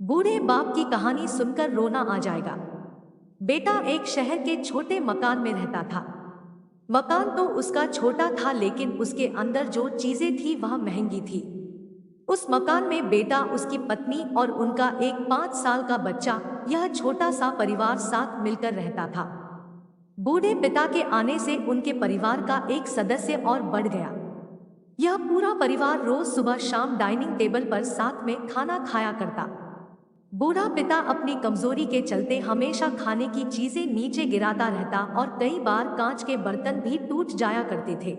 बूढ़े बाप की कहानी सुनकर रोना आ जाएगा। बेटा एक शहर के छोटे मकान में रहता था। मकान तो उसका छोटा था, लेकिन उसके अंदर जो चीजें थी वह महंगी थी। उस मकान में बेटा, उसकी पत्नी और उनका एक 5 साल का बच्चा, यह छोटा सा परिवार साथ मिलकर रहता था। बूढ़े पिता के आने से उनके परिवार का एक सदस्य और बढ़ गया। यह पूरा परिवार रोज सुबह शाम डाइनिंग टेबल पर साथ में खाना खाया करता। बूढ़ा पिता अपनी कमजोरी के चलते हमेशा खाने की चीजें नीचे गिराता रहता और कई बार कांच के बर्तन भी टूट जाया करते थे।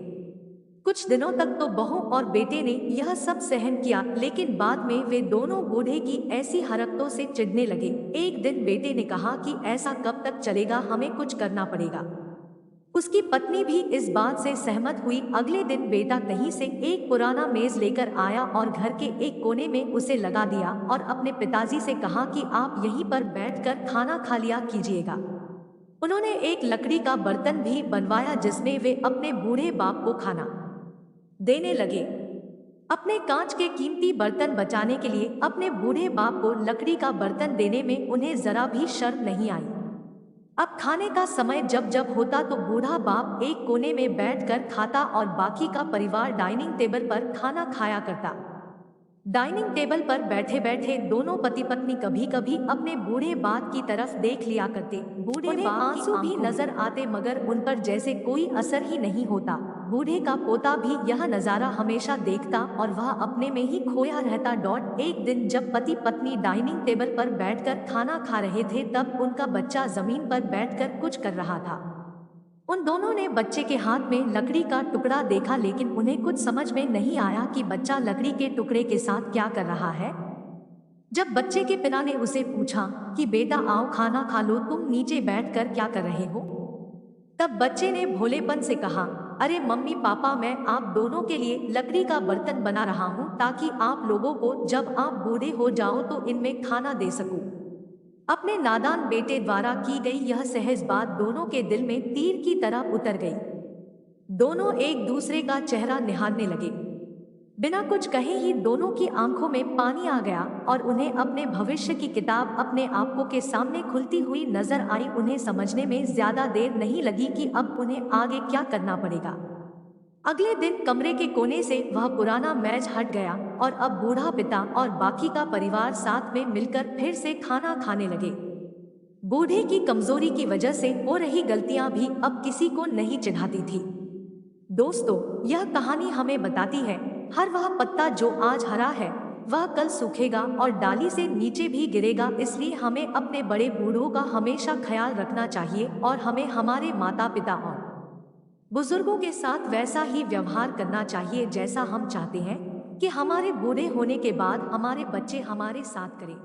कुछ दिनों तक तो बहू और बेटे ने यह सब सहन किया, लेकिन बाद में वे दोनों बूढ़े की ऐसी हरकतों से चिढ़ने लगे। एक दिन बेटे ने कहा कि ऐसा कब तक चलेगा, हमें कुछ करना पड़ेगा। उसकी पत्नी भी इस बात से सहमत हुई। अगले दिन बेटा कहीं से एक पुराना मेज लेकर आया और घर के एक कोने में उसे लगा दिया और अपने पिताजी से कहा कि आप यहीं पर बैठकर खाना खा लिया कीजिएगा। उन्होंने एक लकड़ी का बर्तन भी बनवाया जिसमें वे अपने बूढ़े बाप को खाना देने लगे। अपने कांच के कीमती बर्तन बचाने के लिए अपने बूढ़े बाप को लकड़ी का बर्तन देने में उन्हें जरा भी शर्म नहीं आई। अब खाने का समय जब जब होता तो बूढ़ा बाप एक कोने में बैठकर खाता और बाकी का परिवार डाइनिंग टेबल पर खाना खाया करता। डाइनिंग टेबल पर बैठे बैठे दोनों पति पत्नी कभी कभी अपने बूढ़े बाप की तरफ देख लिया करते। बूढ़े उन्हें आंसू भी नजर आते, मगर उन पर जैसे कोई असर ही नहीं होता। बूढ़े का पोता भी यह नजारा हमेशा देखता और वह अपने में ही खोया रहता। एक दिन जब पति पत्नी डाइनिंग टेबल पर बैठकर खाना खा रहे थे, तब उनका बच्चा जमीन पर बैठकर कुछ कर रहा था। उन दोनों ने बच्चे के हाथ में लकड़ी का टुकड़ा देखा, लेकिन उन्हें कुछ समझ में नहीं आया कि बच्चा लकड़ी के टुकड़े के साथ क्या कर रहा है। जब बच्चे के पिता ने उसे पूछा कि बेटा आओ खाना खा लो, तुम नीचे बैठकर क्या कर रहे हो, तब बच्चे ने भोलेपन से कहा, अरे मम्मी पापा, मैं आप दोनों के लिए लकड़ी का बर्तन बना रहा हूँ ताकि आप लोगों को जब आप बूढ़े हो जाओ तो इनमें खाना दे सकूं। अपने नादान बेटे द्वारा की गई यह सहज बात दोनों के दिल में तीर की तरह उतर गई। दोनों एक दूसरे का चेहरा निहारने लगे। बिना कुछ कहे ही दोनों की आंखों में पानी आ गया और उन्हें अपने भविष्य की किताब अपने आंखों के सामने खुलती हुई नजर आई। उन्हें समझने में ज्यादा देर नहीं लगी कि अब उन्हें आगे क्या करना पड़ेगा। अगले दिन कमरे के कोने से वह पुराना मेज हट गया और अब बूढ़ा पिता और बाकी का परिवार साथ में मिलकर फिर से खाना खाने लगे। बूढ़े की कमजोरी की वजह से हो रही गलतियां भी अब किसी को नहीं चिढ़ाती थी। दोस्तों, यह कहानी हमें बताती है, हर वह पत्ता जो आज हरा है वह कल सूखेगा और डाली से नीचे भी गिरेगा। इसलिए हमें अपने बड़े बूढ़ों का हमेशा ख्याल रखना चाहिए और हमें हमारे माता पिता और बुजुर्गों के साथ वैसा ही व्यवहार करना चाहिए जैसा हम चाहते हैं कि हमारे बूढ़े होने के बाद हमारे बच्चे हमारे साथ करें।